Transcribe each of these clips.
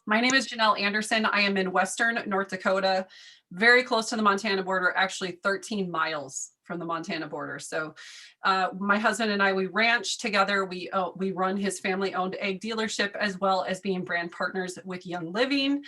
My name is Janelle Anderson. I am in Western North Dakota, very close to the Montana border, actually 13 miles from the Montana border. So my husband and I, we ranch together. We run his family-owned egg dealership, as well as being brand partners with Young Living.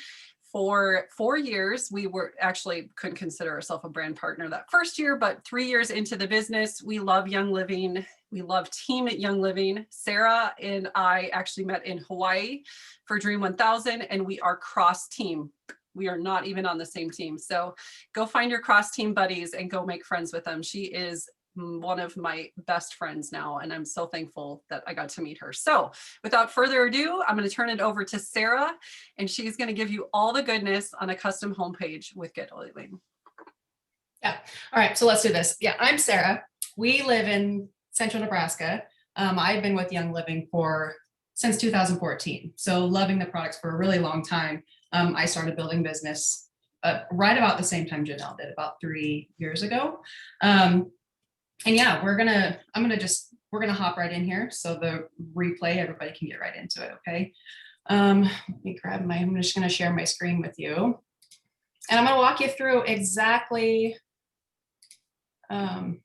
For 4 years, we were actually couldn't consider ourselves a brand partner that first year, but 3 years into the business, we love Young Living. We love team at Young Living. Sara and I actually met in Hawaii for Dream 1000, and we are cross team. We are not even on the same team. So go find your cross team buddies and go make friends with them. She is one of my best friends now, and I'm so thankful that I got to meet her. So without further ado, I'm going to turn it over to Sara, and she's going to give you all the goodness on a custom homepage with GetOiling. Yeah. All right. So let's do this. Yeah, I'm Sara. We live in Central Nebraska. I've been with Young Living since 2014. So loving the products for a really long time. I started building business right about the same time Janelle did, about 3 years ago. And yeah, we're gonna hop right in here. So the replay, everybody can get right into it. Okay. Let me I'm just gonna share my screen with you, and I'm gonna walk you through exactly how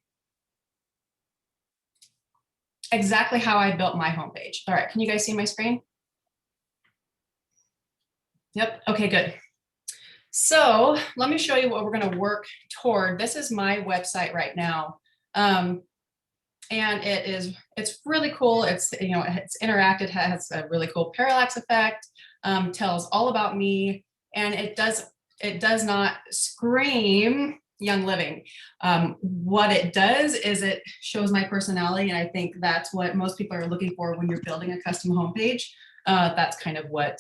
I built my homepage. All right, can you guys see my screen? Yep, okay, good. So let me show you what we're gonna work toward. This is my website right now. And it's really cool. It's interactive, it has a really cool parallax effect, tells all about me, and it does not scream Young Living. What it does is it shows my personality, and I think that's what most people are looking for when you're building a custom homepage. That's kind of what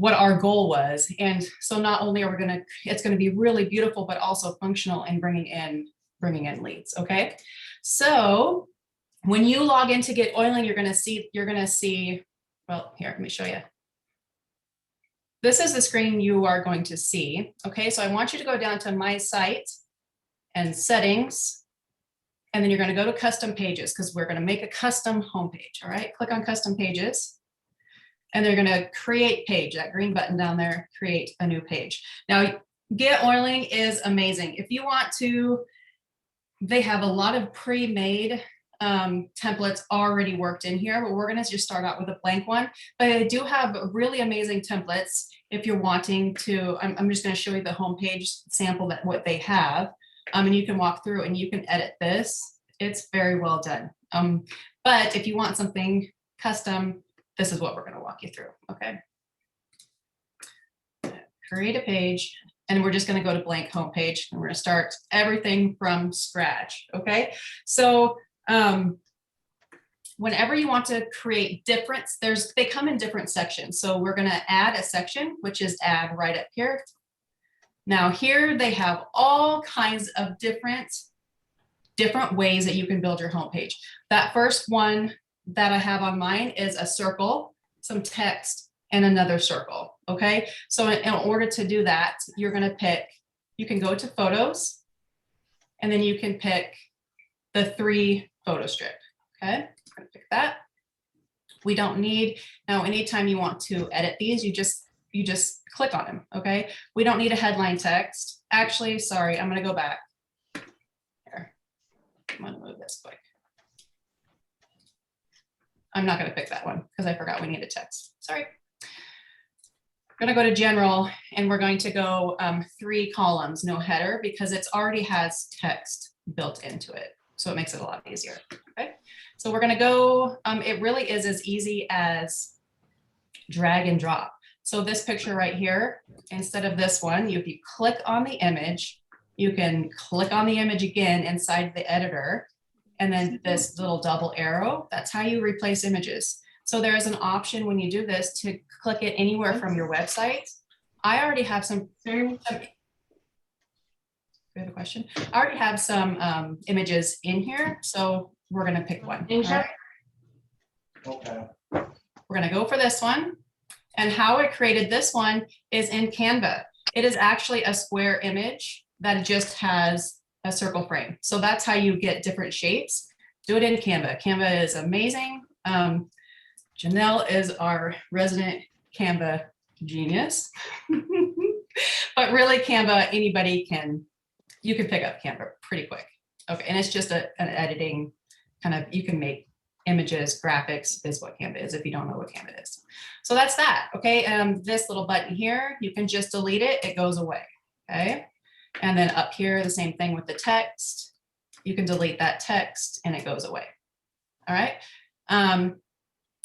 our goal was. And so not only are it's going to be really beautiful, but also functional and bringing in leads. Okay. So when you log into GetOiling, you're going to see, well, here, let me show you. This is the screen you are going to see. Okay. So I want you to go down to my site and settings, and then you're going to go to custom pages, because we're going to make a custom homepage. All right. Click on custom pages, and they're going to create page, that green button down there, create a new page. Now, GetOiling is amazing. If you want to, they have a lot of pre-made templates already worked in here, but we're going to just start out with a blank one. But I do have really amazing templates if you're wanting to. I'm just going to show you the homepage sample, that what they have, and you can walk through and you can edit this. It's very well done. But if you want something custom, this is what we're going to walk you through. Okay. Create a page. And we're just going to go to blank homepage, and we're going to start everything from scratch. Okay. So whenever you want to create difference, they come in different sections. So we're going to add a section, which is add right up here. Now here they have all kinds of different ways that you can build your homepage. That first one that I have on mine is a circle, some text, and another circle. Okay, so in order to do that, you're going to pick, you can go to photos, and then you can pick the 3 photo strip. Okay, I'm going to pick that. We don't need, now anytime you want to edit these, you just click on them. Okay, we don't need a headline text. Actually, sorry, I'm going to go back here. I'm going to move this quick. I'm not going to pick that one because I forgot we need a text. Sorry. We're going to go to general, and we're going to go 3 columns, no header, because it already has text built into it. So it makes it a lot easier. Okay. So we're going to go, it really is as easy as drag and drop. So this picture right here, instead of this one, if you click on the image, you can click on the image again inside the editor, and then this little double arrow, that's how you replace images. So there is an option when you do this to click it anywhere from your website. I already have some, we have a question. I already have some images in here, so we're going to pick one. Right? Okay. We're going to go for this one. And how I created this one is in Canva. It is actually a square image that just has a circle frame. So that's how you get different shapes. Do it in Canva. Canva is amazing. Janelle is our resident Canva genius. But really Canva, anybody can, you can pick up Canva pretty quick. Okay, and it's just an editing kind of, you can make images, graphics is what Canva is if you don't know what Canva is. So that's that, okay? This little button here, you can just delete it, it goes away, okay? And then up here, the same thing with the text. You can delete that text and it goes away, all right?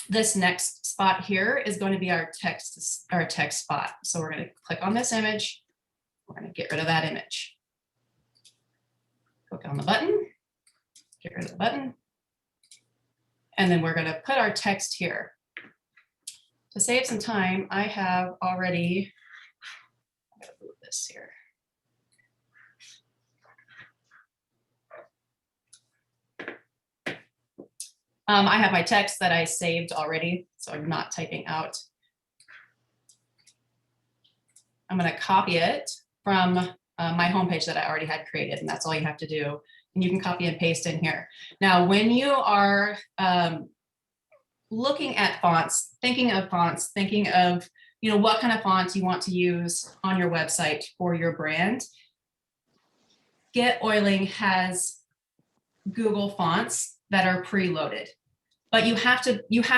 This next spot here is going to be our text spot. So we're going to click on this image. We're going to get rid of that image. Click on the button, get rid of the button. And then we're going to put our text here. To save some time, I have already, I'm going to move this here. I have my text that I saved already, so I'm not typing out. I'm going to copy it from my homepage that I already had created, and that's all you have to do. And you can copy and paste in here. Now, when you are looking at fonts, thinking of what kind of fonts you want to use on your website for your brand, GetOiling has Google fonts that are preloaded, but you have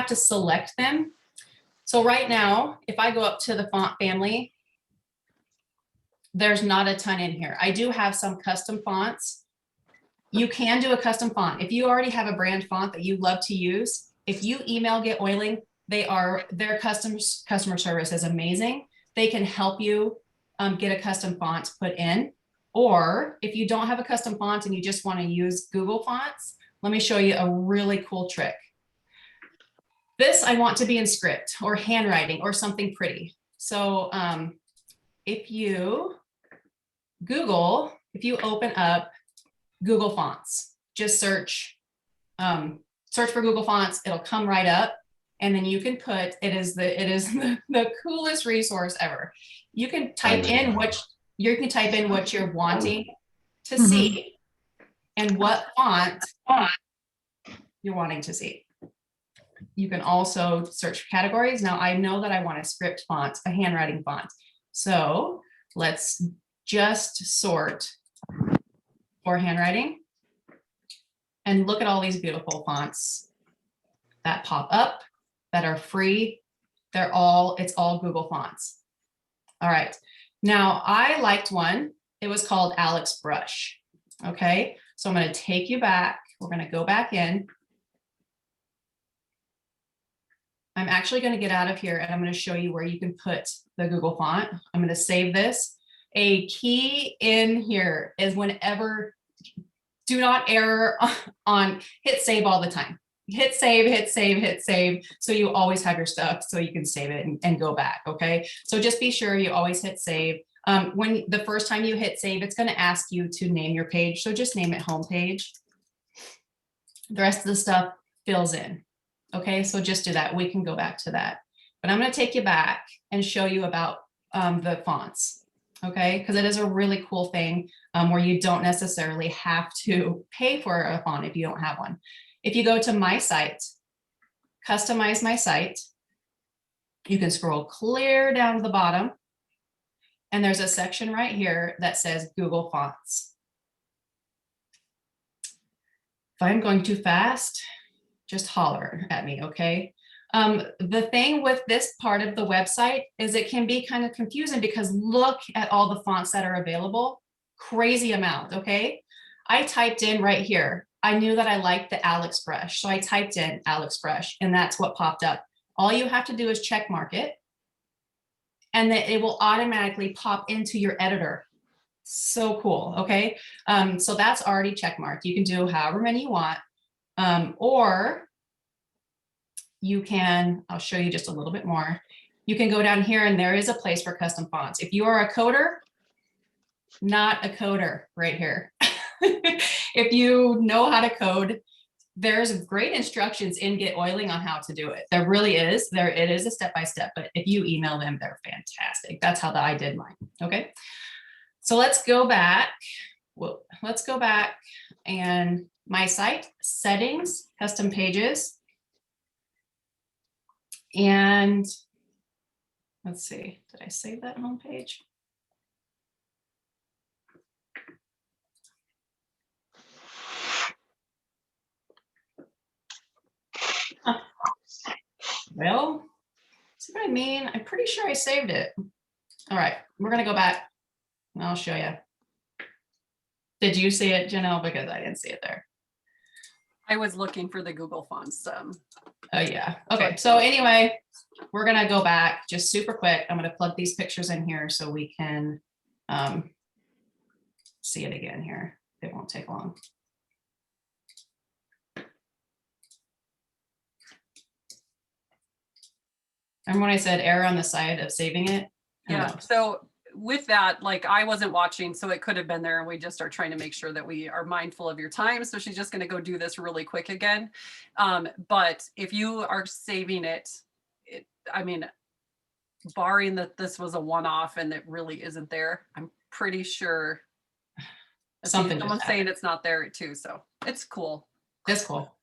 to select them. So right now, if I go up to the font family, there's not a ton in here. I do have some custom fonts. You can do a custom font. If you already have a brand font that you love to use, if you email GetOiling, their customer service is amazing. They can help you get a custom font put in. Or if you don't have a custom font and you just want to use Google fonts, let me show you a really cool trick. This I want to be in script or handwriting or something pretty. So if you open up Google Fonts, just search for Google Fonts, it'll come right up. And then you can put, it is the coolest resource ever. You can type in what you're wanting to see and what font you're wanting to see. You can also search for categories. Now I know that I want a script font, a handwriting font. So let's just sort for handwriting and look at all these beautiful fonts that pop up that are free. It's all Google fonts. All right. Now I liked one. It was called Alex Brush. Okay. So I'm going to take you back. We're going to go back in. I'm actually going to get out of here and I'm going to show you where you can put the Google font. I'm going to save this. A key in here is whenever, do not error on hit save all the time. Hit save, hit save, hit save. So you always have your stuff so you can save it and go back. Okay. So just be sure you always hit save. When the first time you hit save, it's going to ask you to name your page. So just name it home page. The rest of the stuff fills in. Okay, so just do that. We can go back to that. But I'm going to take you back and show you about the fonts. Okay, because it is a really cool thing where you don't necessarily have to pay for a font if you don't have one. If you go to my site, customize my site, you can scroll clear down to the bottom. And there's a section right here that says Google Fonts. If I'm going too fast, just holler at me, okay? The thing with this part of the website is it can be kind of confusing because look at all the fonts that are available, crazy amount, okay? I typed in right here, I knew that I liked the Alex Brush, so I typed in Alex Brush and that's what popped up. All you have to do is check mark it and then it will automatically pop into your editor. So cool, okay? So that's already check marked. You can do however many you want. Or you can, I'll show you just a little bit more. You can go down here and there is a place for custom fonts. If you are a coder, not a coder right here. If you know how to code, there's great instructions in GetOiling on how to do it. There really is. It is a step-by-step, but if you email them, they're fantastic. That's how I did mine, okay? So let's go back. Well, let's go back and my site, settings, custom pages. And let's see, did I save that homepage? Huh. Well, see what I mean? I'm pretty sure I saved it. All right, we're gonna go back and I'll show you. Did you see it, Janelle? Because I didn't see it there. I was looking for the Google fonts. Oh yeah. Okay. So anyway, we're gonna go back just super quick. I'm gonna plug these pictures in here so we can see it again here. It won't take long. Remember when I said error on the side of saving it? Yeah. So with that, like I wasn't watching, so it could have been there, and we just are trying to make sure that we are mindful of your time. So she's just going to go do this really quick again. But if you are saving it, I mean, barring that this was a one-off and it really isn't there, I'm pretty sure someone's saying it's not there too. So it's cool. It's cool.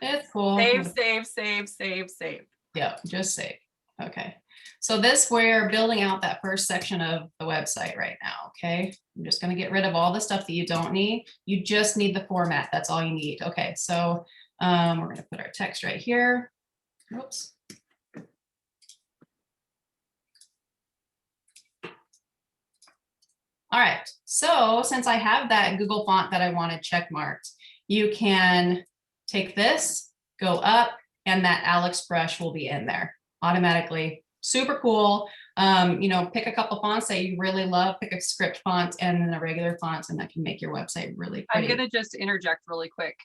It's cool. Save. Yeah, just save. Okay. So this, we're building out that first section of the website right now, okay? I'm just gonna get rid of all the stuff that you don't need. You just need the format, that's all you need. Okay, so we're gonna put our text right here. Oops. All right, so since I have that Google font that I wanted check marked, you can take this, go up, and that Alex brush will be in there automatically. Super cool. You know, pick a couple fonts that you really love, pick a script font and then a regular font, and that can make your website really pretty. I'm going to just interject really quick.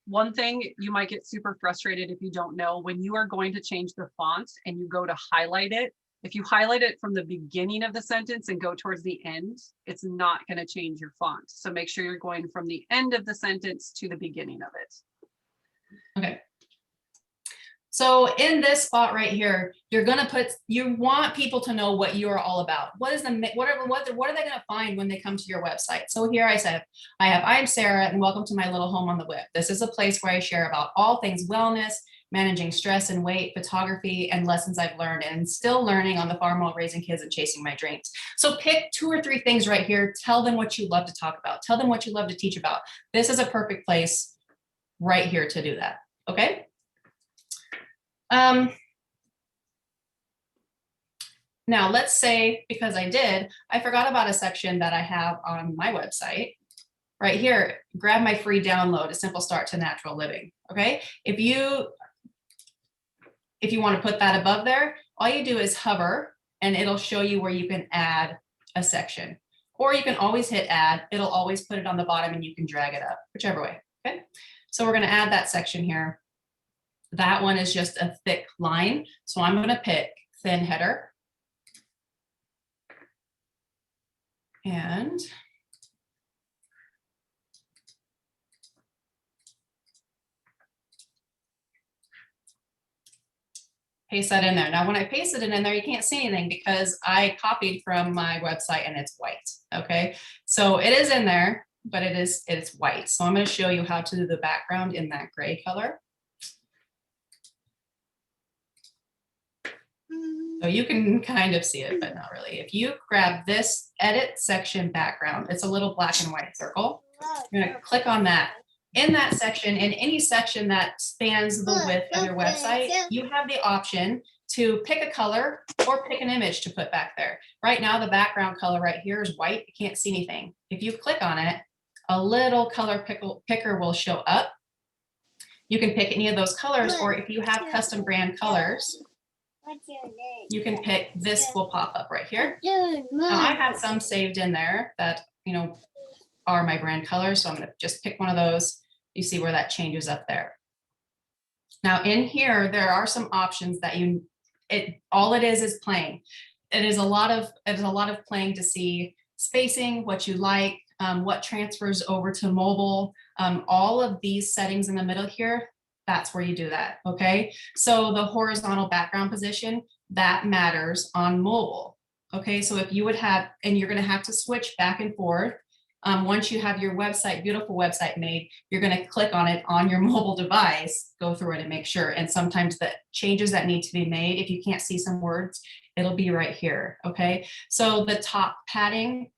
One thing you might get super frustrated if you don't know, when you are going to change the font and you go to highlight it, if you highlight it from the beginning of the sentence and go towards the end, it's not going to change your font. So make sure you're going from the end of the sentence to the beginning of it. Okay. So in this spot right here, you're going to put, you want people to know what you are all about. What is the, what are they going to find when they come to your website? So here I said, I'm Sara and welcome to my little home on the web. This is a place where I share about all things wellness, managing stress and weight, photography, and lessons I've learned and still learning on the farm while raising kids and chasing my dreams. So pick 2 or 3 things right here. Tell them what you love to talk about. Tell them what you love to teach about. This is a perfect place right here to do that. Okay. Now let's say, because I forgot about a section that I have on my website right here. Grab my free download, A Simple Start to Natural Living. Okay. If you want to put that above there, all you do is hover and it'll show you where you can add a section, or you can always hit add. It'll always put it on the bottom and you can drag it up, whichever way. Okay. So we're going to add that section here. That one is just a thick line. So I'm going to pick thin header. And paste that in there. Now, when I pasted it in there, you can't see anything because I copied from my website and it's white. Okay. So it is in there, but it's white. So I'm going to show you how to do the background in that gray color. So you can kind of see it, but not really. If you grab this edit section background, it's a little black and white circle. You're going to click on that. In that section, in any section that spans the width of your website, you have the option to pick a color or pick an image to put back there. Right now, the background color right here is white. You can't see anything. If you click on it, a little color picker will show up. You can pick any of those colors, or if you have custom brand colors, What's your name? you can pick, this will pop up right here. Now I have some saved in there that, you know, are my brand colors. So I'm going to just pick one of those. You see where that changes up there. Now in here, there are some options that all it is playing. It is a lot of playing to see spacing, what you like, what transfers over to mobile, all of these settings in the middle here. That's where you do that. Okay. So the horizontal background position that matters on mobile. Okay. So if you would have, and you're going to have to switch back and forth Once you have your website, beautiful website made, you're going to click on it on your mobile device, go through it and make sure. And sometimes the changes that need to be made, if you can't see some words, it'll be right here. Okay. So the top padding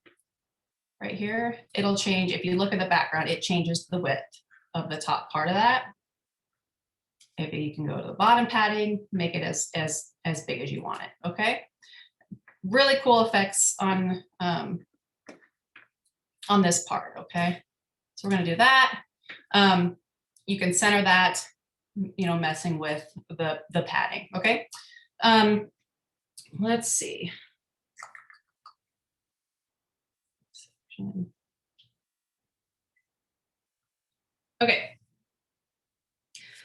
right here, it'll change. If you look at the background, it changes the width of the top part of that. If you can go to the bottom padding, make it as big as you want it. Okay. Really cool effects on this part. Okay. So we're going to do that. You can center that, messing with the padding. Okay. Let's see. Okay.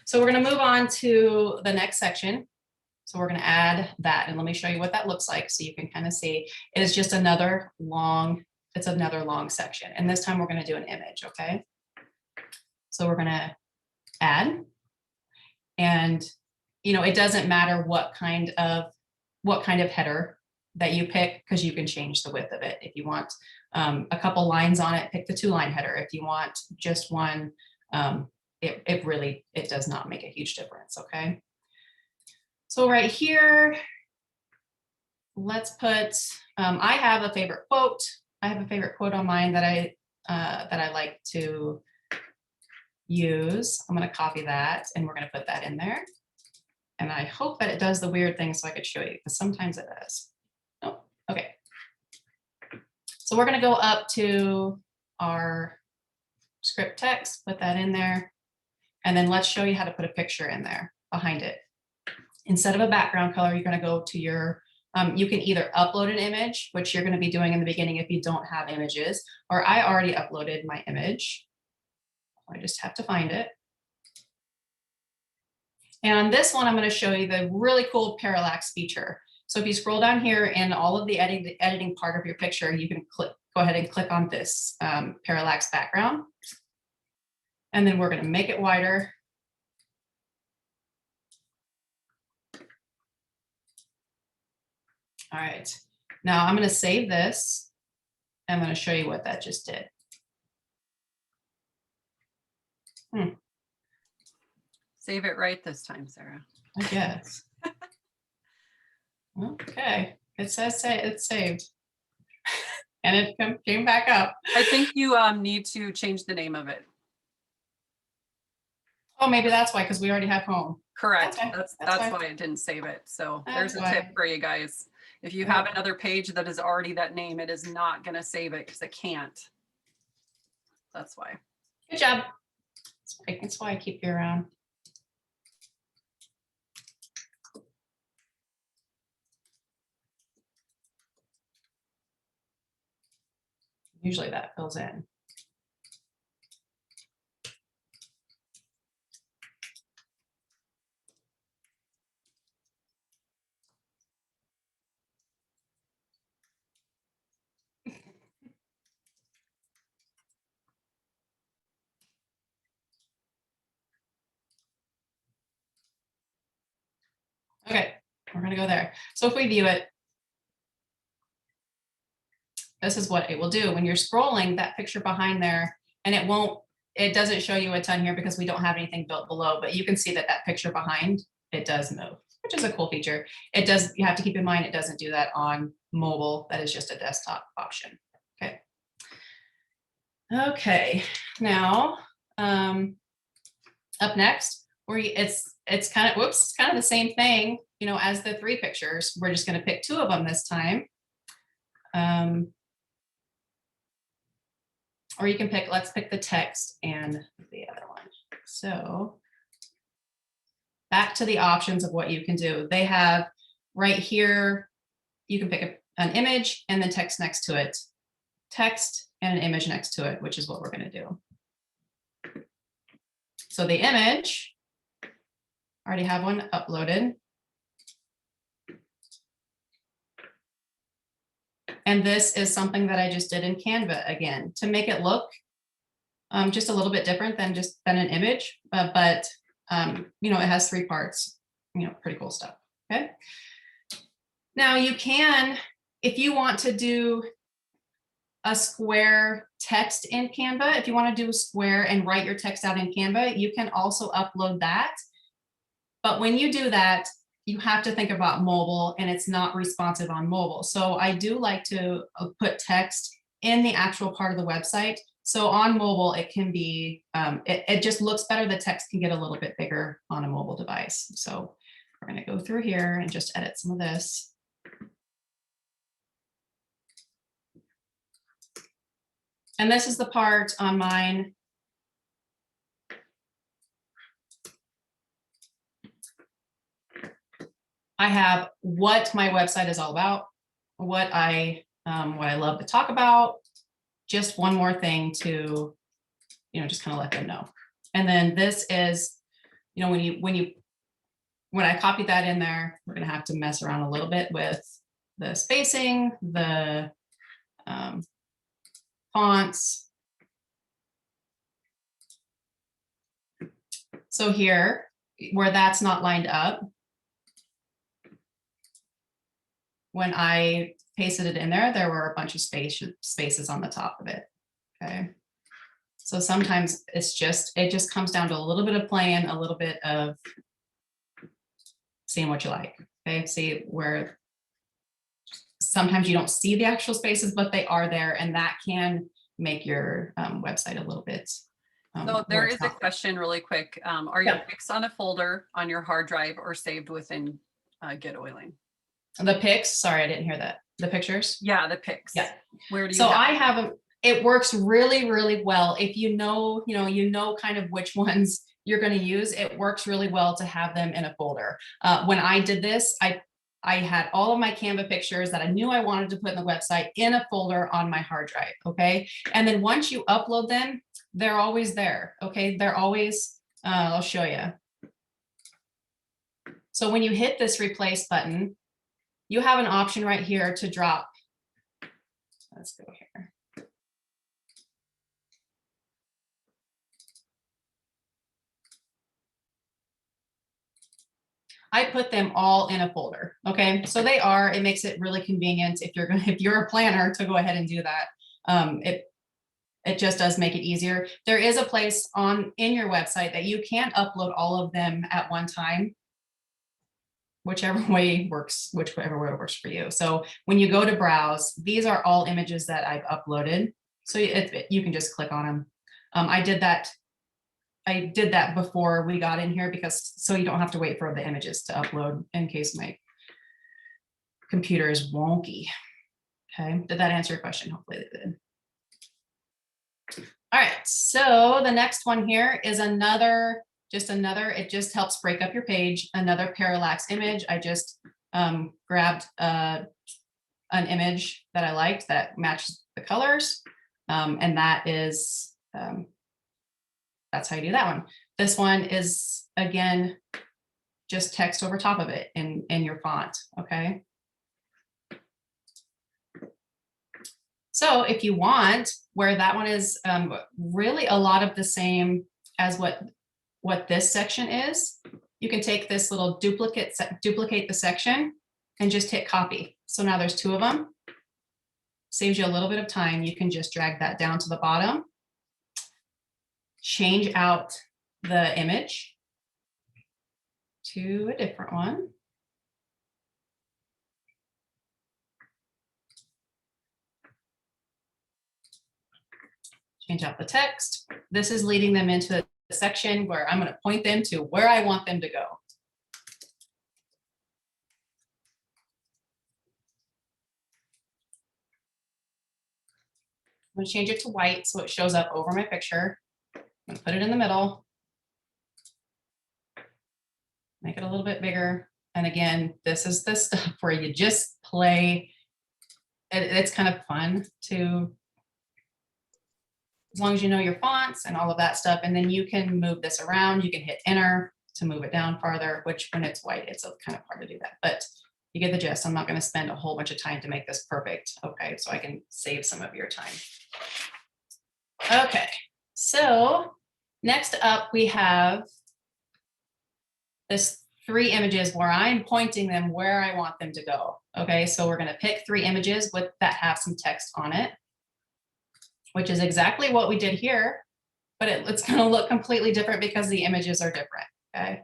So we're going to move on to the next section. So we're going to add that, and let me show you what that looks like so you can kind of see. It is just another long, it's another long section. And this time we're going to do an image. Okay. So we're going to add, and it doesn't matter what kind of header that you pick, because you can change the width of it. If you want a couple lines on it, pick the 2-line header. If you want just one, it does not make a huge difference. Okay. So right here, let's put, I have a favorite quote. I have a favorite quote on mine that I like to use. I'm going to copy that, and we're going to put that in there. And I hope that it does the weird thing so I could show you, because sometimes it does. Oh, okay. So we're going to go up to our script text, put that in there, and then let's show you how to put a picture in there behind it. Instead of a background color, you're going to go to your, you can either upload an image, which you're going to be doing in the beginning if you don't have images, or I already uploaded my image. I just have to find it. And on this one, I'm going to show you the really cool parallax feature. So if you scroll down here in all of the editing part of your picture, you can go ahead and click on this parallax background. And then we're going to make it wider. All right, now I'm going to save this. I'm going to show you what that just did. Save it right this time, Sarah. I guess. Okay, it says it's saved. And it came back up. I think you need to change the name of it. Oh, maybe that's why, because we already have home. Correct. Okay, That's why I didn't save it. So there's a tip for you guys. If you have another page that is already that name, it is not going to save it because it can't. That's why. Good job. That's why I keep you around. Usually that fills in. Okay, we're going to go there. So if we view it, this is what it will do. When you're scrolling, that picture behind there, and it doesn't show you a ton here because we don't have anything built below, but you can see that picture behind, it does move, which is a cool feature. It does, you have to keep in mind, it doesn't do that on mobile. That is just a desktop option. Okay. Okay, now up next, it's kind of the same thing, as the 3 pictures. We're just going to pick 2 of them this time. Or you can let's pick the text and the other one. So back to the options of what you can do. They have right here, you can pick an image and then text next to it, text and an image next to it, which is what we're going to do. So the image, I already have one uploaded. And this is something that I just did in Canva again to make it look just a little bit different than an image, but it has 3 parts, pretty cool stuff. Okay. Now you can, if you want to do a square text in Canva, if you want to do a square and write your text out in Canva, you can also upload that. But when you do that, you have to think about mobile, and it's not responsive on mobile. So I do like to put text in the actual part of the website. So on mobile, it can be, it just looks better. The text can get a little bit bigger on a mobile device. So we're going to go through here and just edit some of this. And this is the part on mine. I have what my website is all about, what I love to talk about, just one more thing to, just kind of let them know. And then this is, when I copy that in there, we're going to have to mess around a little bit with the spacing, the fonts. So here, where that's not lined up, when I pasted it in there, there were a bunch of spaces on the top of it. Okay. So sometimes it just comes down to a little bit of playing, a little bit of seeing what you like. Okay. See where sometimes you don't see the actual spaces, but they are there, and that can make your website a little bit. So there is a question really quick. Are your Yeah. pics on a folder on your hard drive or saved within GetOiling? The pics, sorry, I didn't hear that. The pictures? Yeah, the pics. Yeah. Where do you So have I have them. It works really, really well. If you know kind of which ones you're going to use, it works really well to have them in a folder. When I did this, I had all of my Canva pictures that I knew I wanted to put in the website in a folder on my hard drive. Okay. And then once you upload them, they're always there. Okay. They're always, I'll show you. So when you hit this replace button, you have an option right here to drop. Let's go here. I put them all in a folder. Okay, so it makes it really convenient if you're a planner to go ahead and do that. It just does make it easier. There is a place in your website that you can upload all of them at one time, whichever way works for you. So when you go to browse, these are all images that I've uploaded. So you can just click on them. I did that before we got in here so you don't have to wait for the images to upload in case my computer is wonky. Okay, did that answer your question? Hopefully it did. All right, so the next one here is it just helps break up your page, another parallax image. I just grabbed an image that I liked that matches the colors. And that is, that's how you do that one. This one is, again, just text over top of it in your font, okay? So if you want, where that one is really a lot of the same as what this section is, you can take this little duplicate the section and just hit copy. So now there's two of them. Saves you a little bit of time. You can just drag that down to the bottom, change out the image to a different one. Change out the text. This is leading them into the section where I'm going to point them to where I want them to go. I'm going to change it to white so it shows up over my picture. I'm going to put it in the middle. Make it a little bit bigger. And again, this is the stuff where you just play. It's kind of fun to, as long as you know your fonts and all of that stuff, and then you can move this around. You can hit enter to move it down farther, which when it's white, it's kind of hard to do that, but you get the gist. I'm not going to spend a whole bunch of time to make this perfect. Okay, so I can save some of your time. Okay, so next up we have this 3 images where I'm pointing them where I want them to go. Okay, so we're going to pick 3 images that have some text on it. which is exactly what we did here, but it's going to look completely different because the images are different. Okay.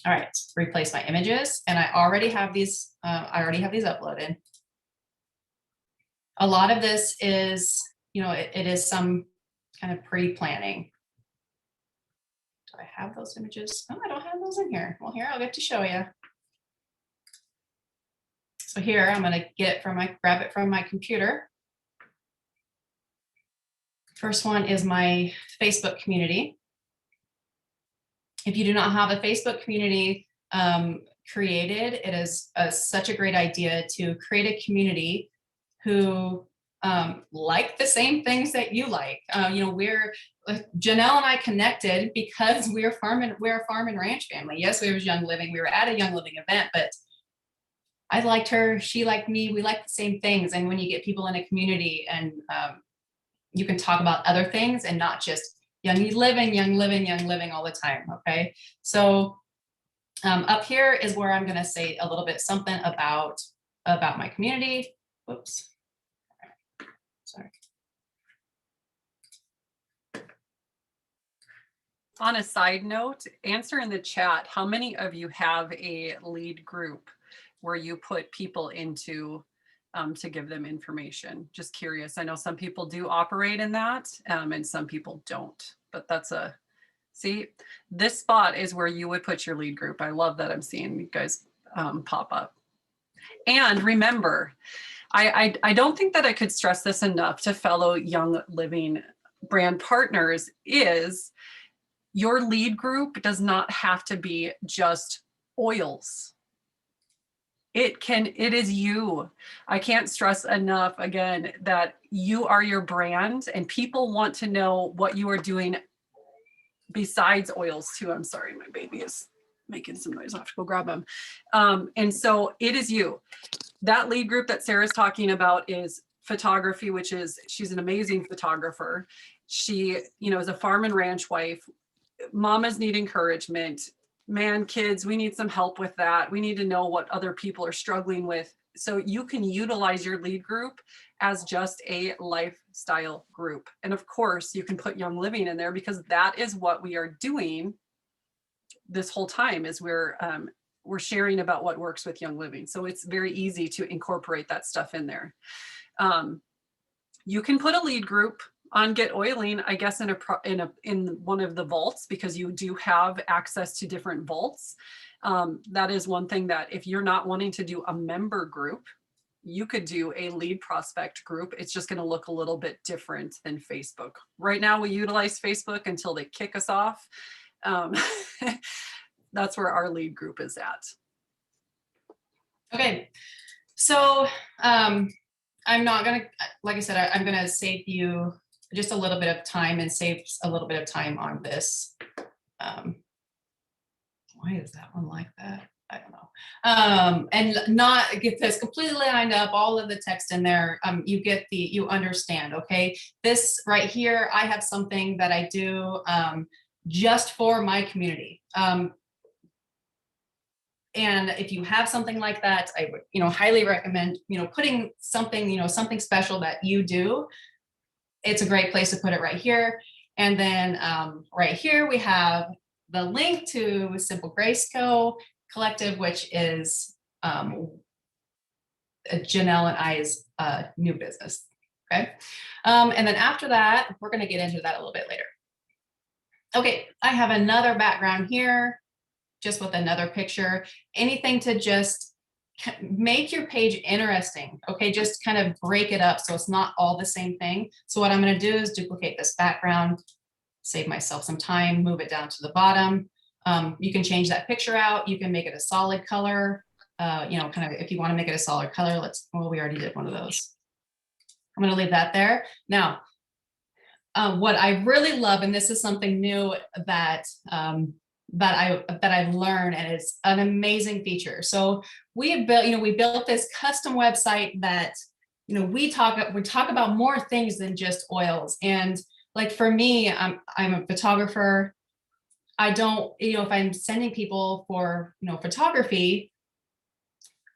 All right, replace my images, and I already have these. Uploaded. A lot of this is, it is some kind of pre-planning. Do I have those images? Oh, I don't have those in here. Well, here I'll get to show you. So here I'm going to grab it from my computer. First one is my Facebook community. If you do not have a Facebook community created, it is such a great idea to create a community who like the same things that you like. We're Janelle and I connected because we're a farm and ranch family. Yes, we were Young Living. We were at a Young Living event, but I liked her. She liked me. We like the same things. And when you get people in a community and you can talk about other things and not just young living all the time. Okay. So up here is where I'm going to say a little bit something about my community. Whoops. Sorry. On a side note, answer in the chat, how many of you have a lead group where you put people into to give them information? Just curious. I know some people do operate in that and some people don't, but see, this spot is where you would put your lead group. I love that I'm seeing you guys pop up. And remember, I don't think that I could stress this enough to fellow Young Living brand partners is your lead group does not have to be just oils. It is you. I can't stress enough again that you are your brand and people want to know what you are doing besides oils too. I'm sorry, my baby is making some noise. I'll have to go grab him. And so it is you. That lead group that Sarah's talking about is photography, which is, she's an amazing photographer. She, is a farm and ranch wife. Mamas need encouragement. Man, kids, we need some help with that. We need to know what other people are struggling with. So you can utilize your lead group as just a lifestyle group. And of course, you can put Young Living in there because that is what we are doing this whole time is we're sharing about what works with Young Living. So it's very easy to incorporate that stuff in there. You can put a lead group on GetOiling, I guess, in one of the vaults because you do have access to different vaults. That is one thing that if you're not wanting to do a member group, you could do a lead prospect group. It's just going to look a little bit different than Facebook. Right now, we utilize Facebook until they kick us off. That's where our lead group is at. Okay, so I'm not gonna, like I said, I'm gonna save you just a little bit of time and save a little bit of time on this. Why is that one like that? I don't know. And not get this completely lined up, all of the text in there. You understand, okay? This right here, I have something that I do just for my community. And if you have something like that, I would, highly recommend, putting something, something special that you do. It's a great place to put it right here. And then right here, we have the link to Simple Grace Co. Collective, which is Janelle and I's new business. Okay. And then after that, we're going to get into that a little bit later. Okay. I have another background here, just with another picture, anything to just make your page interesting. Okay. Just kind of break it up so it's not all the same thing. So what I'm going to do is duplicate this background, save myself some time, move it down to the bottom. You can change that picture out. You can make it a solid color. Kind of, if you want to make it a solid color, we already did one of those. I'm going to leave that there. Now, what I really love, and this is something new that I've learned, and it's an amazing feature. So we have built, we built this custom website that, we talk about more things than just oils. And like for me, I'm a photographer. I don't, if I'm sending people for, photography,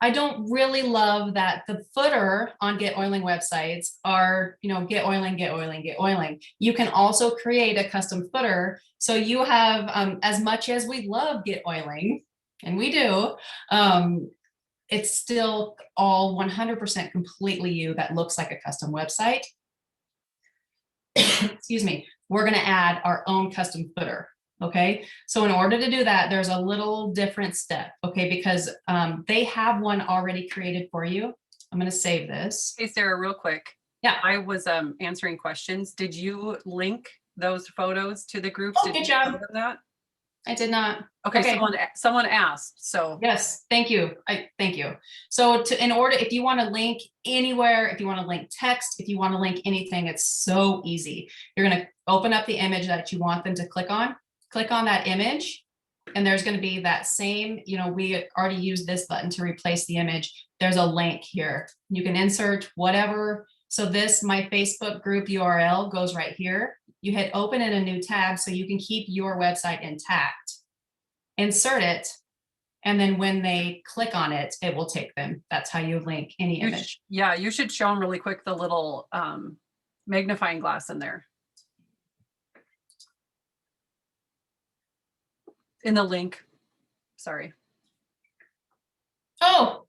I don't really love that the footer on Get Oiling websites are, get oiling, get oiling, get oiling. You can also create a custom footer. So you have, as much as we love Get Oiling, and we do, it's still all 100% completely you that looks like a custom website. Excuse me. We're going to add our own custom footer. Okay, so in order to do that, there's a little different step, okay, because they have one already created for you. I'm going to save this. Hey, Sarah, real quick. Yeah. I was answering questions. Did you link those photos to the groups? Oh, Did good you job. tell them that? I did not. Okay, Okay. someone asked, so. Yes, thank you. Thank you. So in order, if you want to link anywhere, if you want to link text, if you want to link anything, it's so easy. You're going to open up the image that you want them to click on that image, and there's going to be that same, we already used this button to replace the image. There's a link here. You can insert whatever. So this, my Facebook group URL goes right here. You hit open in a new tab so you can keep your website intact. Insert it, and then when they click on it, it will take them. That's how you link any image. Yeah, you should show them really quick the little magnifying glass in there. In the link, sorry. Oh,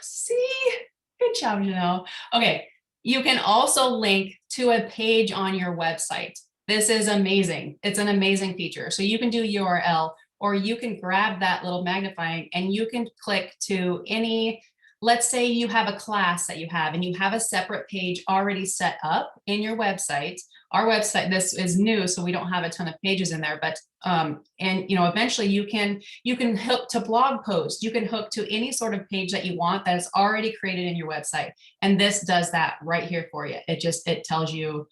see, good job, Janelle. Okay, you can also link to a page on your website. This is amazing. It's an amazing feature. So you can do URL, or you can grab that little magnifying and you can click to any, let's say you have a class that you have and you have a separate page already set up in your website. Our website, this is new, so we don't have a ton of pages in there, but and eventually you can hook to blog posts, you can hook to any sort of page that you want that is already created in your website. And this does that right here for you. It tells you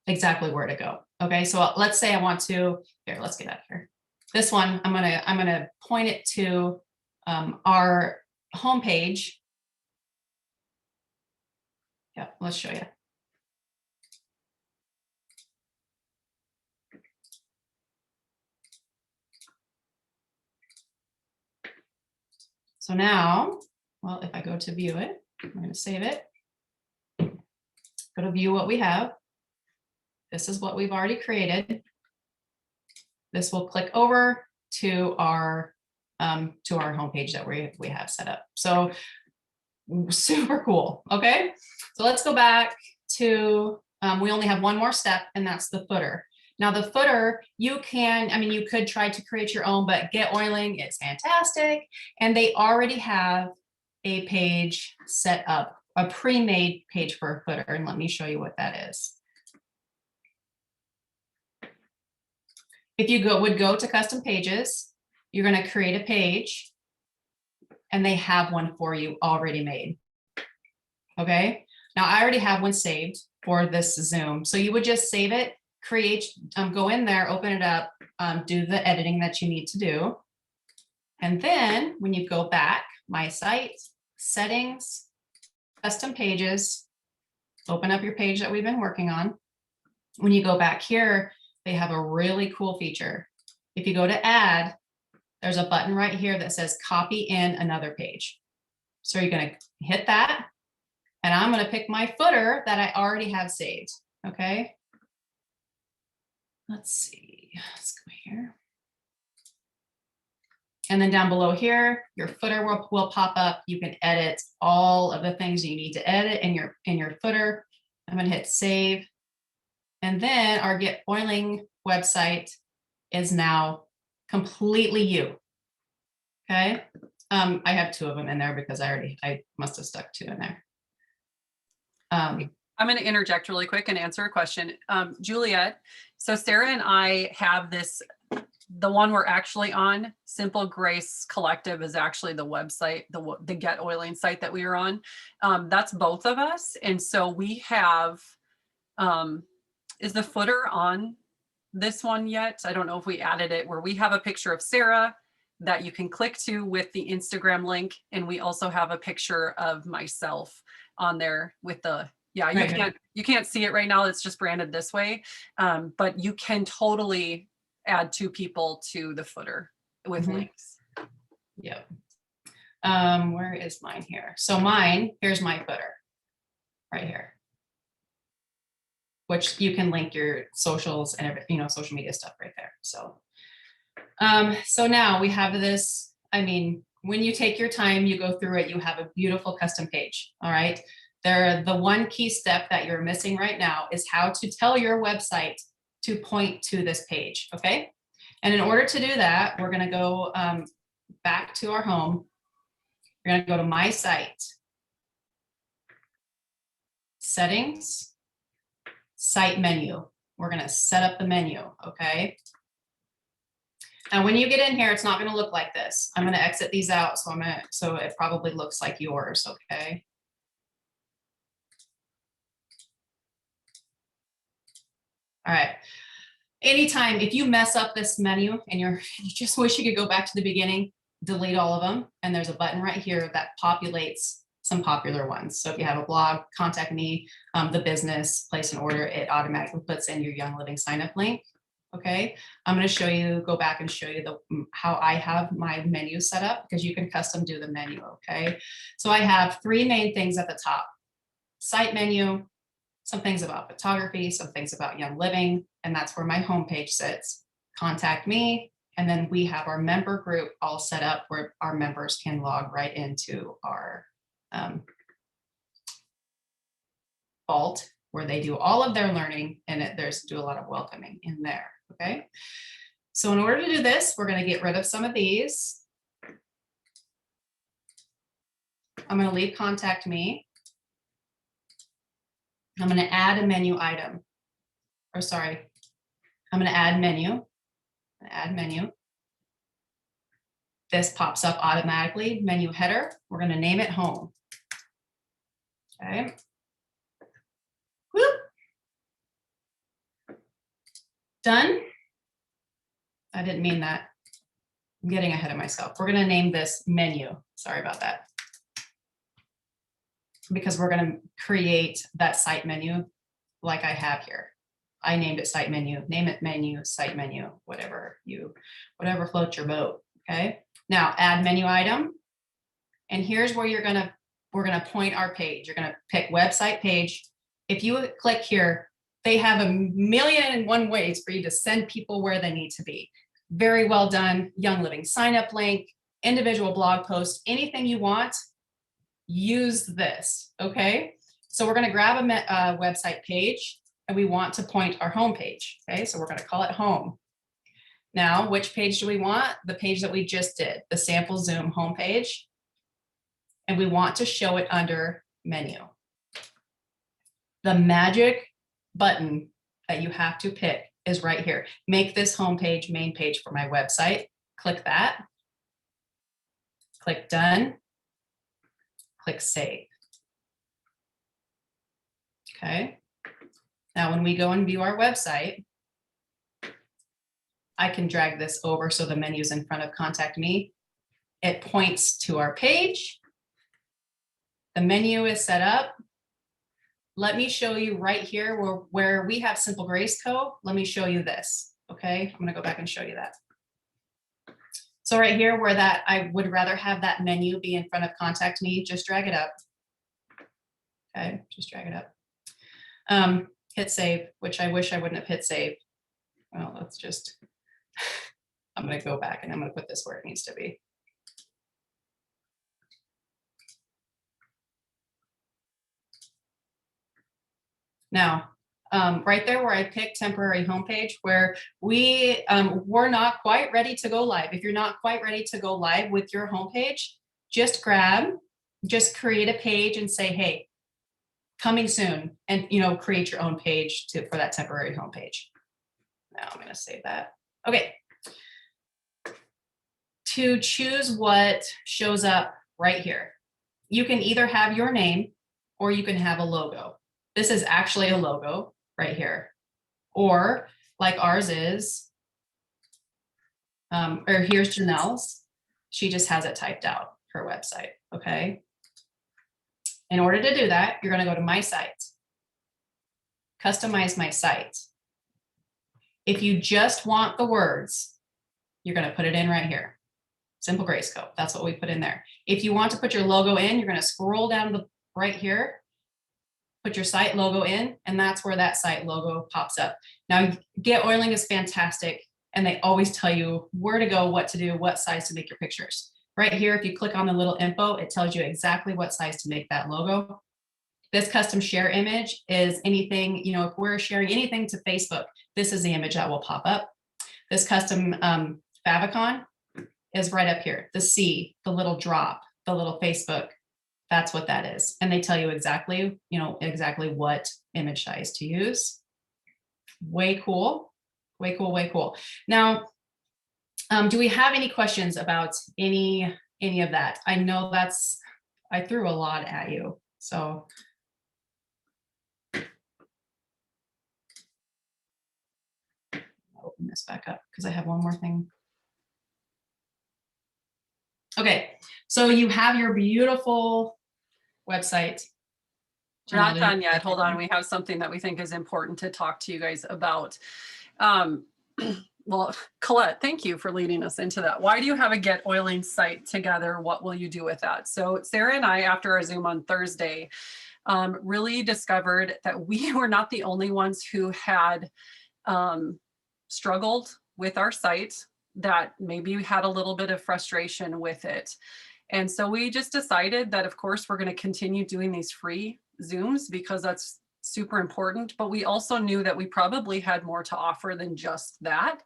exactly where to go. Okay, so let's say I want to, here, let's get out of here. This one, I'm gonna point it to our home page. Yeah, let's show you. So now, well, if I go to view it, I'm going to save it. Go to view what we have. This is what we've already created. This will click over to our homepage that we have set up. So super cool. Okay, so let's go back to we only have one more step, and that's the footer. Now the footer, you could try to create your own, but Get Oiling is fantastic. And they already have a page set up, a pre-made page for a footer. And let me show you what that is. If you would go to custom pages, you're going to create a page and they have one for you already made. Okay. Now I already have one saved for this Zoom. So you would just save it, create, go in there, open it up, do the editing that you need to do. And then when you go back, my site, settings, custom pages, open up your page that we've been working on. When you go back here, they have a really cool feature. If you go to add, there's a button right here that says copy in another page. So you're going to hit that, and I'm going to pick my footer that I already have saved. Okay. Let's see, let's go here. And then down below here, your footer will pop up. You can edit all of the things you need to edit in your footer. I'm going to hit save. And then our Get Oiling website is now completely you. Okay. I have two of them in there because I must have stuck two in there. I'm going to interject really quick and answer a question. Juliet, so Sarah and I have this, the one we're actually on, Simple Grace Collective is actually the website, the Get Oiling site that we are on. That's both of us. And so we have, is the footer on this one yet? I don't know if we added it, where we have a picture of Sarah that you can click to with the Instagram link. And we also have a picture of myself on there with the, yeah, you can't see it right now. It's just branded this way. But you can totally add two people to the footer with links. Yep. Where is mine here? So mine, here's my footer right here, which you can link your socials and everything, social media stuff right there. So, so now we have this, I mean, when you take your time, you go through it, you have a beautiful custom page. All right. The one key step that you're missing right now is how to tell your website to point to this page. Okay. And in order to do that, we're going to go back to our home. We're going to go to my site, settings, site menu. We're going to set up the menu. Okay. Now, when you get in here, it's not going to look like this. I'm going to exit these out. So it probably looks like yours. Okay. All right. Anytime, if you mess up this menu and you just wish you could go back to the beginning, delete all of them. And there's a button right here that populates some popular ones. So if you have a blog, contact me, the business, place an order, it automatically puts in your Young Living sign up link. Okay, I'm going to show you, go back and show you how I have my menu set up, because you can custom do the menu. Okay, so I have three main things at the top: site menu, some things about photography, some things about Young Living, and that's where my homepage sits. Contact me, and then we have our member group all set up where our members can log right into our vault, where they do all of their learning, and there's do a lot of welcoming in there. Okay, so in order to do this, we're going to get rid of some of these. I'm going to leave contact me. I'm going to add a menu item, or sorry, I'm going to add menu. Add menu. This pops up automatically. Menu header. We're going to name it home. Okay. Whoop. Done. I didn't mean that. I'm getting ahead of myself. We're going to name this menu. Sorry about that. Because we're going to create that site menu like I have here. I named it site menu, name it menu, site menu, whatever floats your boat. Okay. Now add menu item. And here's where we're going to point our page. You're going to pick website page. If you click here, they have 1,000,001 ways for you to send people where they need to be. Very well done. Young Living sign up link, individual blog post, anything you want, use this. Okay. So we're going to grab a website page, and we want to point our home page. Okay. So we're going to call it home. Now, which page do we want? The page that we just did, the sample Zoom homepage. And we want to show it under menu. The magic button that you have to pick is right here. Make this homepage main page for my website. Click that. Click done. Click save. Okay. Now, when we go and view our website, I can drag this over so the menu's in front of contact me. It points to our page. The menu is set up. Let me show you right here where we have Simple Grace Co. Let me show you this. Okay, I'm going to go back and show you that. So right here where that I would rather have that menu be in front of contact me, just drag it up. Okay, just drag it up. Hit save, which I wish I wouldn't have hit save. Well, let's just, I'm going to go back and I'm going to put this where it needs to be. Now, right there where I picked temporary homepage, where we're not quite ready to go live. If you're not quite ready to go live with your homepage, just create a page and say, hey, coming soon, and create your own page for that temporary homepage. Now I'm going to save that. Okay. To choose what shows up right here, you can either have your name or you can have a logo. This is actually a logo right here, or like ours is, or here's Janelle's. She just has it typed out, her website. Okay. In order to do that, you're going to go to my site, customize my site. If you just want the words, you're going to put it in right here. simple grayscale. That's what we put in there. If you want to put your logo in, you're going to scroll down to the right here, put your site logo in, and that's where that site logo pops up. Now, GetOiling is fantastic, and they always tell you where to go, what to do, what size to make your pictures. Right here, if you click on the little info, it tells you exactly what size to make that logo. This custom share image is anything, you know, if we're sharing anything to Facebook, this is the image that will pop up. This custom favicon is right up here. The C, the little drop, the little Facebook, that's what that is. And they tell you exactly, you know, exactly what image size to use. Way cool, way cool, way cool. Now, do we have any questions about any of that? I know I threw a lot at you, so. I'll open this back up because I have one more thing. Okay, so you have your beautiful website. We're not done yet. Hold on. We have something that we think is important to talk to you guys about. Well, Colette, thank you for leading us into that. Why do you have a GetOiling site together? What will you do with that? So Sara and I, after our Zoom on Thursday, really discovered that we were not the only ones who had struggled with our site, that maybe we had a little bit of frustration with it. And so we just decided that, of course, we're going to continue doing these free Zooms because that's super important, but we also knew that we probably had more to offer than just that.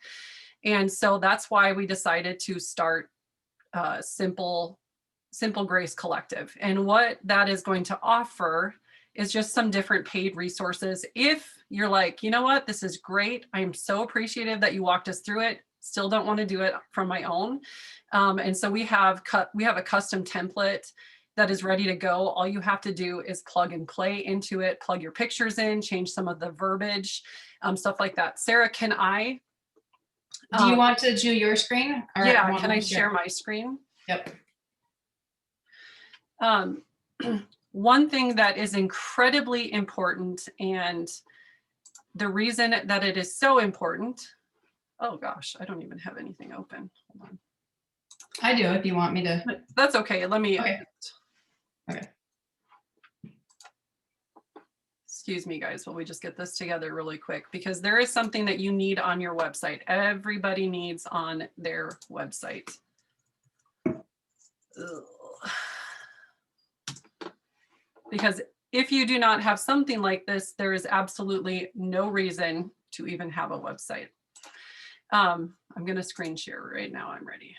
And so that's why we decided to start Simple Grace Collective. And what that is going to offer is just some different paid resources. If you're like, you know what, this is great, I'm so appreciative that you walked us through it, still don't want to do it from my own. And so we have a custom template that is ready to go. All you have to do is plug and play into it, plug your pictures in, change some of the verbiage, stuff like that. Sara, can I? Do you want to do your screen? Or yeah, can I share my screen? Yep. One thing that is incredibly important, and the reason that it is so important, oh gosh, I don't even have anything open. Hold on. I do if you want me to. That's okay. Let me. Okay. Okay. Excuse me, guys, while we just get this together really quick, because there is something that you need on your website. Everybody needs on their website. Ugh. Because if you do not have something like this, there is absolutely no reason to even have a website. I'm going to screen share right now. I'm ready.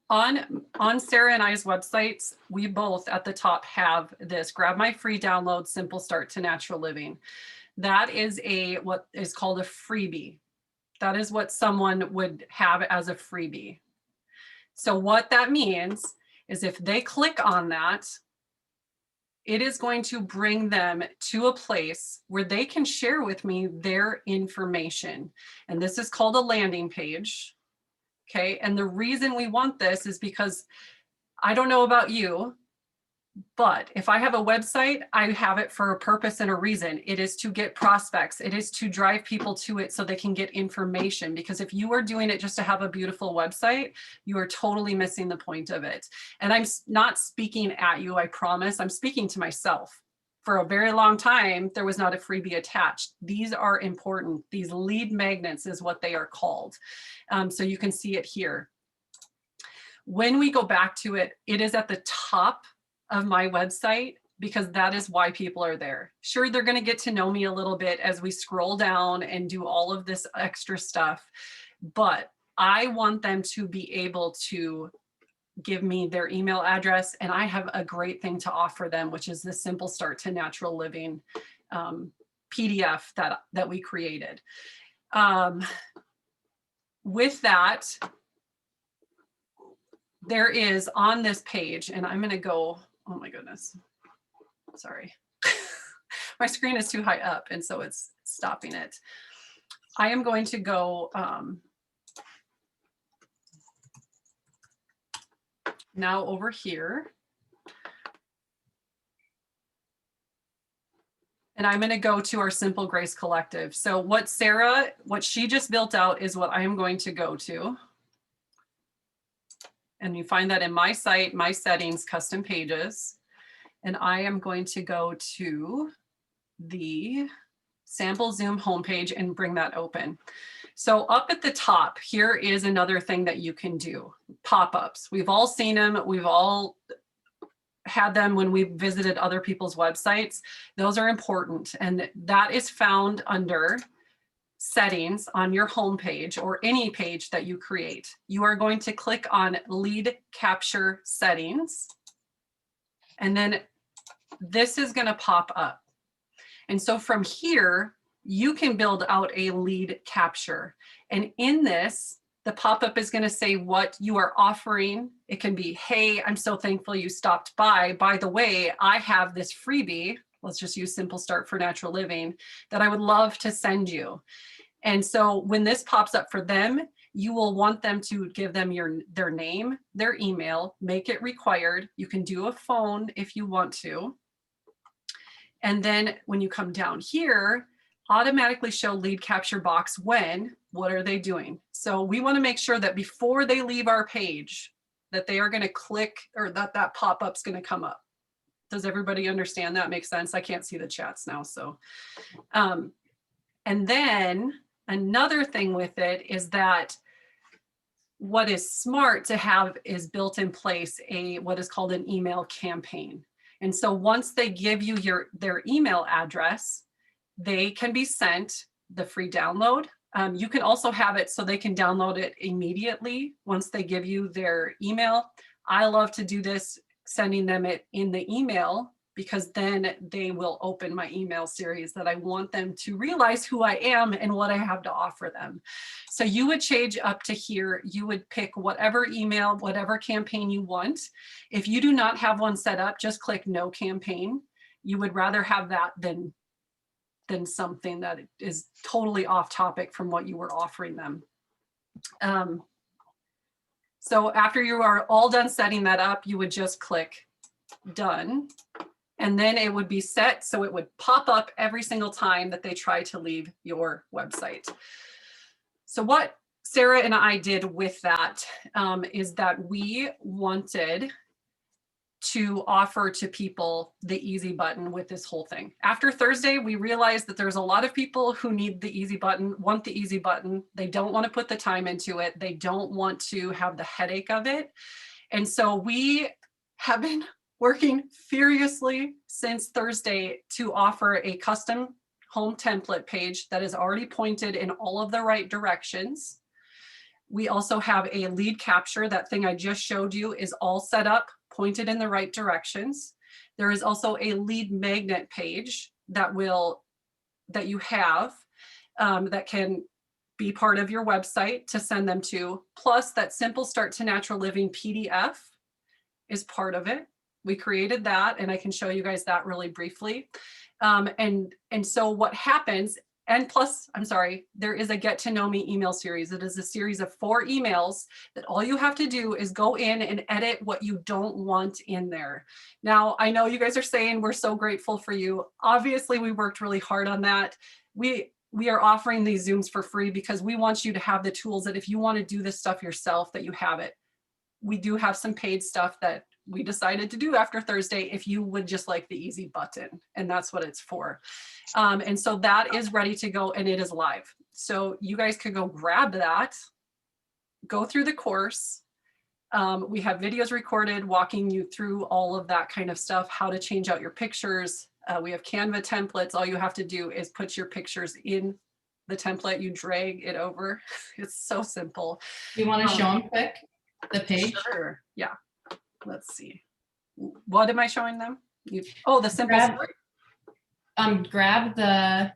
On Sara and I's websites, we both at the top have this: grab my free download, Simple Start to Natural Living. That is what is called a freebie. That is what someone would have as a freebie. So what that means is if they click on that, it is going to bring them to a place where they can share with me their information. And this is called a landing page. Okay. And the reason we want this is because I don't know about you, but if I have a website, I have it for a purpose and a reason. It is to get prospects. It is to drive people to it so they can get information. Because if you are doing it just to have a beautiful website, you are totally missing the point of it. And I'm not speaking at you, I promise. I'm speaking to myself. For a very long time, there was not a freebie attached. These are important. These lead magnets is what they are called. So you can see it here. When we go back to it, it is at the top of my website because that is why people are there. Sure, they're going to get to know me a little bit as we scroll down and do all of this extra stuff, but I want them to be able to give me their email address, and I have a great thing to offer them, which is the Simple Start to Natural Living PDF that we created. With that, there is on this page, and I'm going to go, oh my goodness, sorry. My screen is too high up, and so it's stopping it. I am going to go now over here. And I'm going to go to our Simple Grace Collective. So what she just built out is what I am going to go to. And you find that in my site, my settings, custom pages. And I am going to go to the sample Zoom homepage and bring that open. So up at the top, here is another thing that you can do. Pop-ups. We've all seen them. We've all had them when we visited other people's websites. Those are important. And that is found under settings on your homepage or any page that you create. You are going to click on lead capture settings. And then this is going to pop up. And so from here, you can build out a lead capture. And in this, the pop-up is going to say what you are offering. It can be, hey, I'm so thankful you stopped by. By the way, I have this freebie. Let's just use Simple Start for Natural Living that I would love to send you. And so when this pops up for them, you will want them to give them their name, their email, make it required. You can do a phone if you want to. And then when you come down here, automatically show lead capture box when, what are they doing? So we want to make sure that before they leave our page, that they are going to click or that pop-up's going to come up. Does everybody understand that? Make sense? I can't see the chats now. So, and then another thing with it is that what is smart to have is built in place what is called an email campaign. And so once they give you their email address, they can be sent the free download. You can also have it so they can download it immediately once they give you their email. I love to do this, sending them it in the email, because then they will open my email series that I want them to realize who I am and what I have to offer them. So you would change up to here. You would pick whatever email, whatever campaign you want. If you do not have one set up, just click no campaign. You would rather have that than something that is totally off topic from what you were offering them. So after you are all done setting that up, you would just click done. And then it would be set, so it would pop up every single time that they try to leave your website. So what Sara and I did with that is that we wanted to offer to people the easy button with this whole thing. After Thursday, we realized that there's a lot of people who need the easy button, want the easy button. They don't want to put the time into it. They don't want to have the headache of it. And so we have been working furiously since Thursday to offer a custom home template page that is already pointed in all of the right directions. We also have a lead capture. That thing I just showed you is all set up, pointed in the right directions. There is also a lead magnet page that you have that can be part of your website to send them to. Plus that Simple Start to Natural Living PDF is part of it. We created that, and I can show you guys that really briefly. And so what happens, and plus, I'm sorry, there is a Get to Know Me email series. It is a series of 4 emails that all you have to do is go in and edit what you don't want in there. Now, I know you guys are saying we're so grateful for you. Obviously, we worked really hard on that. We are offering these Zooms for free because we want you to have the tools that if you want to do this stuff yourself, that you have it. We do have some paid stuff that we decided to do after Thursday if you would just like the easy button, and that's what it's for. And so that is ready to go, and it is live. So you guys could go grab that, go through the course. We have videos recorded walking you through all of that kind of stuff, how to change out your pictures. We have Canva templates. All you have to do is put your pictures in the template, you drag it over. It's so simple. You want to show them quick, the page? Sure, yeah. Let's see. What am I showing them? The simple story. Grab the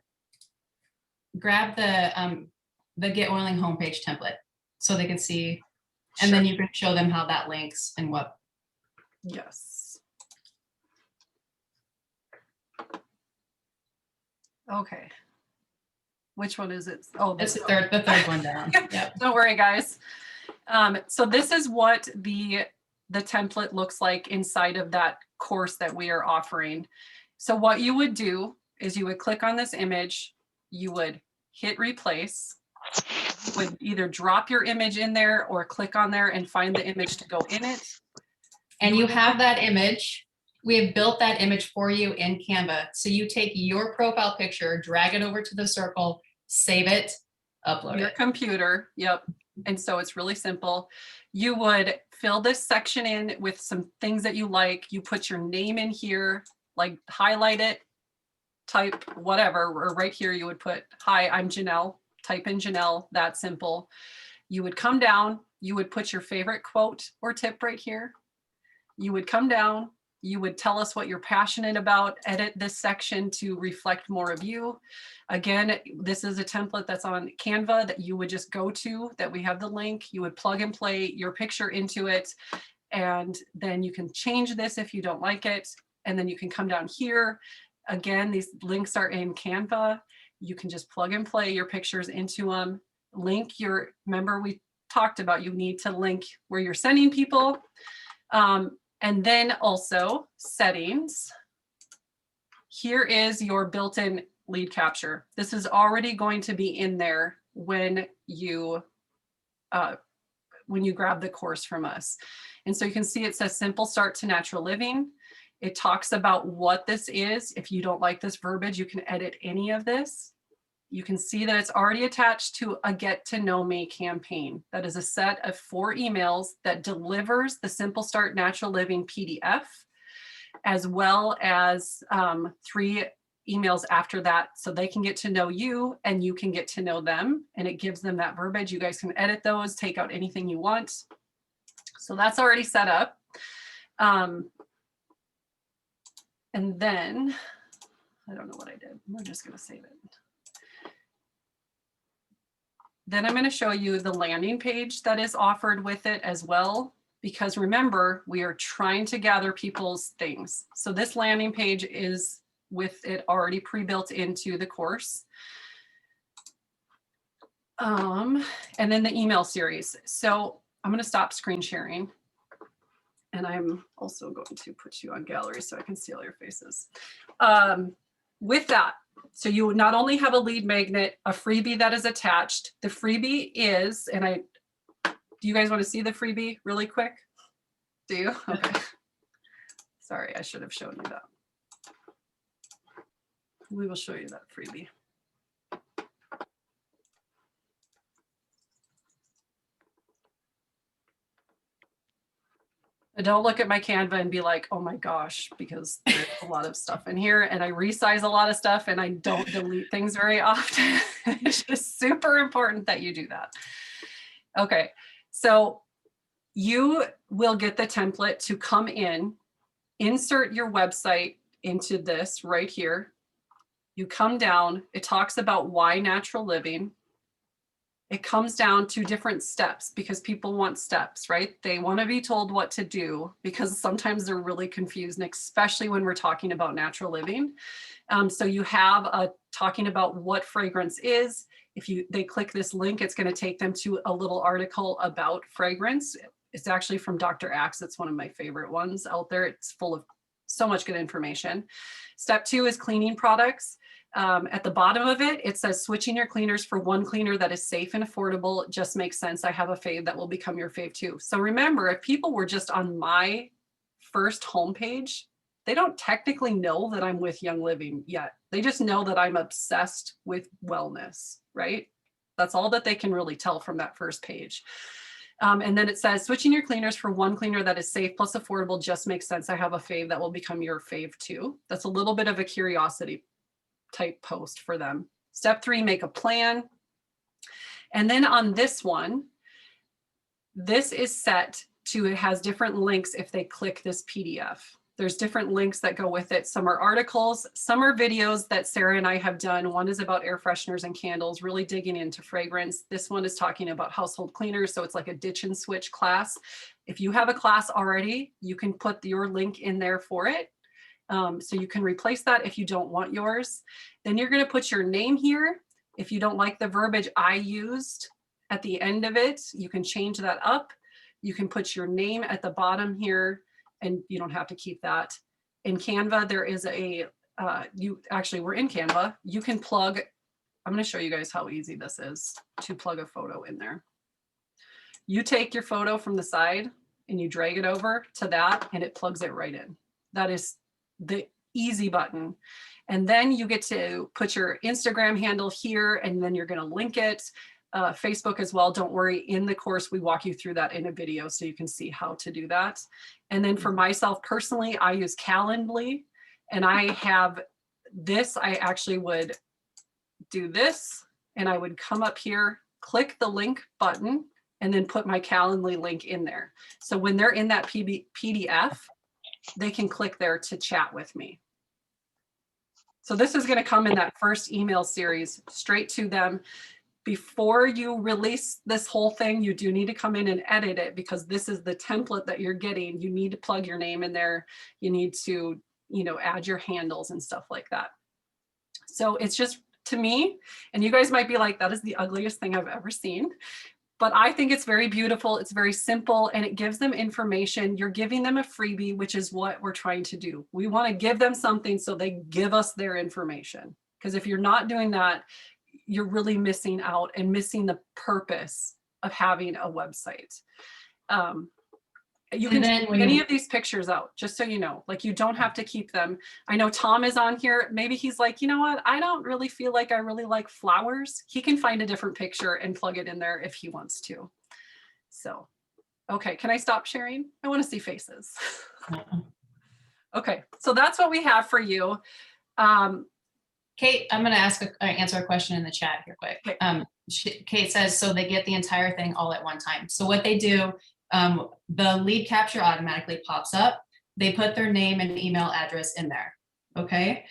GetOiling Home Page template so they can see, and then you can show them how that links and what. Yes. Okay. Which one is it? Oh, it's the third one down. Yep. Don't worry, guys. So this is what the template looks like inside of that course that we are offering. So what you would do is you would click on this image, you would hit replace, would either drop your image in there or click on there and find the image to go in it. And you have that image. We have built that image for you in Canva. So you take your profile picture, drag it over to the circle, save it, upload Your it. computer, yep. And so it's really simple. You would fill this section in with some things that you like. You put your name in here, like highlight it, type whatever, or right here you would put, hi, I'm Janelle, type in Janelle, that simple. You would come down, you would put your favorite quote or tip right here. You would come down, you would tell us what you're passionate about, edit this section to reflect more of you. Again, this is a template that's on Canva that you would just go to, that we have the link. You would plug and play your picture into it, and then you can change this if you don't like it. And then you can come down here. Again, these links are in Canva. You can just plug and play your pictures into them. Link your, remember we talked about you need to link where you're sending people. And then also settings. Here is your built-in lead capture. This is already going to be in there when you grab the course from us. And so you can see it says simple start to natural living. It talks about what this is. If you don't like this verbiage, you can edit any of this. You can see that it's already attached to a get to know me campaign. That is a set of 4 emails that delivers the Simple Start Natural Living PDF, as well as 3 emails after that, so they can get to know you and you can get to know them, and it gives them that verbiage. You guys can edit those, take out anything you want. So that's already set up. And then, I don't know what I did. We're just gonna save it. Then I'm going to show you the landing page that is offered with it as well, because remember, we are trying to gather people's things. So this landing page is with it already pre-built into the course. And then the email series. So I'm going to stop screen sharing. And I'm also going to put you on gallery so I can see all your faces. With that, so you would not only have a lead magnet, a freebie that is attached. The freebie is, and do you guys want to see the freebie really quick? Do you? Okay. Sorry, I should have shown you that. We will show you that freebie. And don't look at my Canva and be like, oh my gosh, because there's a lot of stuff in here and I resize a lot of stuff and I don't delete things very often. It's just super important that you do that. Okay, so you will get the template to come in, insert your website into this right here. You come down, it talks about why natural living. It comes down to different steps because people want steps, right? They want to be told what to do because sometimes they're really confused, and especially when we're talking about natural living. So you have talking about what fragrance is. If they click this link, it's going to take them to a little article about fragrance. It's actually from Dr. Axe. It's one of my favorite ones out there. It's full of so much good information. Step 2 is cleaning products. At the bottom of it, it says switching your cleaners for one cleaner that is safe and affordable just makes sense. I have a fave that will become your fave too. So remember, if people were just on my first homepage, they don't technically know that I'm with Young Living yet. They just know that I'm obsessed with wellness, right? That's all that they can really tell from that first page. And then it says switching your cleaners for one cleaner that is safe plus affordable just makes sense. I have a fave that will become your fave too. That's a little bit of a curiosity type post for them. Step 3, make a plan. And then on this one, this is set to, it has different links if they click this PDF. There's different links that go with it. Some are articles, some are videos that Sara and I have done. One is about air fresheners and candles, really digging into fragrance. This one is talking about household cleaners. So it's like a ditch and switch class. If you have a class already, you can put your link in there for it. So you can replace that if you don't want yours. Then you're going to put your name here. If you don't like the verbiage I used at the end of it, you can change that up. You can put your name at the bottom here, and you don't have to keep that. In Canva, there is a we're in Canva. You can plug, I'm going to show you guys how easy this is to plug a photo in there. You take your photo from the side and you drag it over to that and it plugs it right in. That is the easy button. And then you get to put your Instagram handle here and then you're going to link it. Facebook as well. Don't worry. In the course, we walk you through that in a video so you can see how to do that. And then for myself personally, I use Calendly and I have this. I actually would do this and I would come up here, click the link button, and then put my Calendly link in there. So when they're in that PDF, they can click there to chat with me. So this is going to come in that first email series straight to them. Before you release this whole thing, you do need to come in and edit it because this is the template that you're getting. You need to plug your name in there. You need to, add your handles and stuff like that. So it's just, to me, and you guys might be like, that is the ugliest thing I've ever seen. But I think it's very beautiful. It's very simple and it gives them information. You're giving them a freebie, which is what we're trying to do. We want to give them something so they give us their information. Because if you're not doing that, you're really missing out and missing the purpose of having a website. You can take any of these pictures out, just so you know, like you don't have to keep them. I know Tom is on here. Maybe he's like, you know what? I don't really feel like I really like flowers. He can find a different picture and plug it in there if he wants to. So, okay. Can I stop sharing? I want to see faces. Okay. So that's what we have for you. Kate, I'm going to answer a question in the chat here quick. Okay. Kate says, so they get the entire thing all at one time. So what they do, the lead capture automatically pops up. They put their name and email address in there. Okay.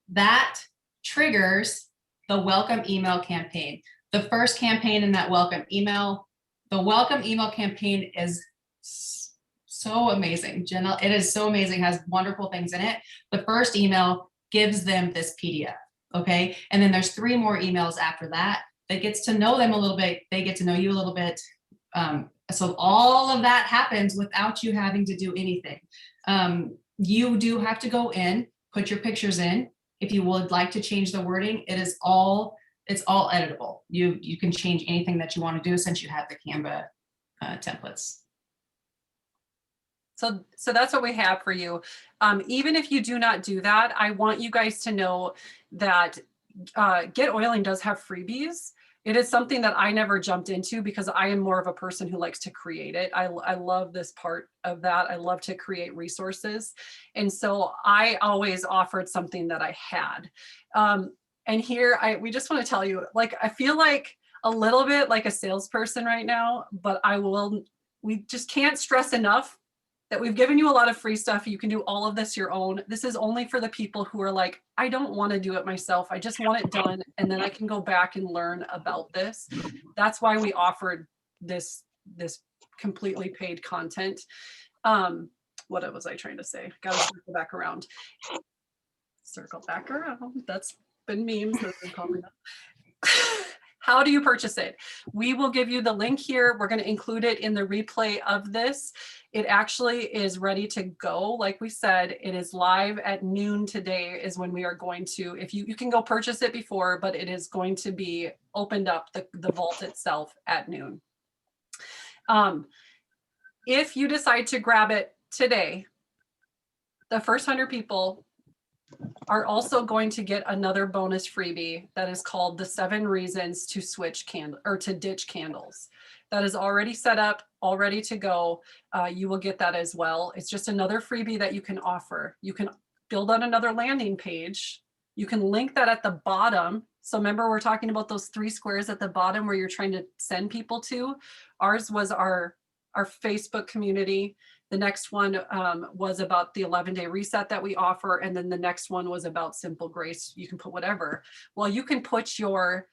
That triggers the welcome email campaign. The first campaign in that welcome email, the welcome email campaign is so amazing. Janelle, it is so amazing. It has wonderful things in it. The first email gives them this PDF. Okay. And then there's 3 more emails after that gets to know them a little bit. They get to know you a little bit. So all of that happens without you having to do anything. You do have to go in, put your pictures in. If you would like to change the wording, it's all editable. You can change anything that you want to do since you have the Canva templates. So that's what we have for you. Even if you do not do that, I want you guys to know that GetOiling does have freebies. It is something that I never jumped into because I am more of a person who likes to create it. I love this part of that. I love to create resources. And so I always offered something that I had. And here we just want to tell you, like, I feel like a little bit like a salesperson right now, but we just can't stress enough that we've given you a lot of free stuff. You can do all of this your own. This is only for the people who are like, I don't want to do it myself. I just want it done. And then I can go back and learn about this. That's why we offered this completely paid content. What was I trying to say? Got to circle back around. Circle back around. That's been memes that have been coming up. How do you purchase it? We will give you the link here. We're going to include it in the replay of this. It actually is ready to go. Like we said, it is live at noon today is when we are going to, if you can go purchase it before, but it is going to be opened up, the vault itself at noon. If you decide to grab it today, the first 100 people are also going to get another bonus freebie that is called the 7 reasons to switch to ditch candles. That is already set up, all ready to go. You will get that as well. It's just another freebie that you can offer. You can build on another landing page. You can link that at the bottom. So remember, we're talking about those 3 squares at the bottom where you're trying to send people to. Ours was our Facebook community. The next one was about the 11-day reset that we offer. And then the next one was about Simple Grace. You can put whatever. Well, you can put your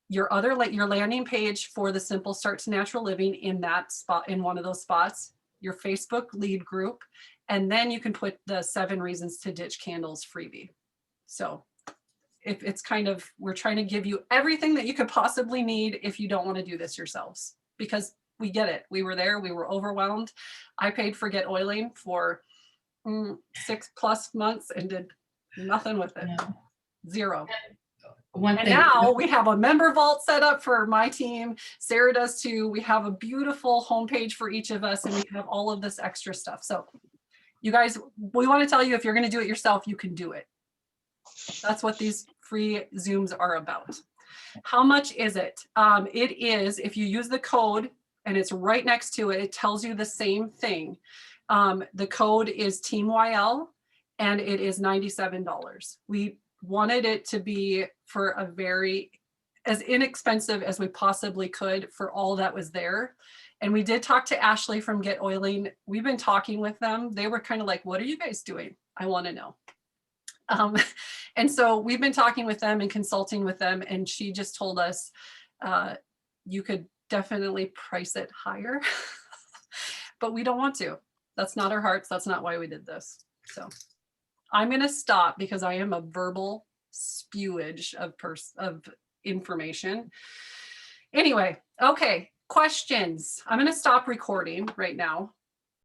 landing page for the Simple Start to Natural Living in that spot, in one of those spots, your Facebook lead group. And then you can put the 7 reasons to ditch candles freebie. So if it's we're trying to give you everything that you could possibly need if you don't want to do this yourselves, because we get it. We were there. We were overwhelmed. I paid for GetOiling for 6+ months and did Nothing with it. No. Zero. One And thing. now we have a member vault set up for my team. Sarah does too. We have a beautiful homepage for each of us, and we have all of this extra stuff. So you guys, we want to tell you, if you're going to do it yourself, you can do it. That's what these free Zooms are about. How much is it? It is, if you use the code and it's right next to it, it tells you the same thing. The code is TeamYL and it is $97. We wanted it to be for a very, as inexpensive as we possibly could for all that was there. And we did talk to Ashley from GetOiling. We've been talking with them. They were kind of like, what are you guys doing? I want to know. And so we've been talking with them and consulting with them. And she just told us, you could definitely price it higher, but we don't want to. That's not our hearts. That's not why we did this. So I'm going to stop because I am a verbal spewage of information. Anyway, okay, questions. I'm going to stop recording right now.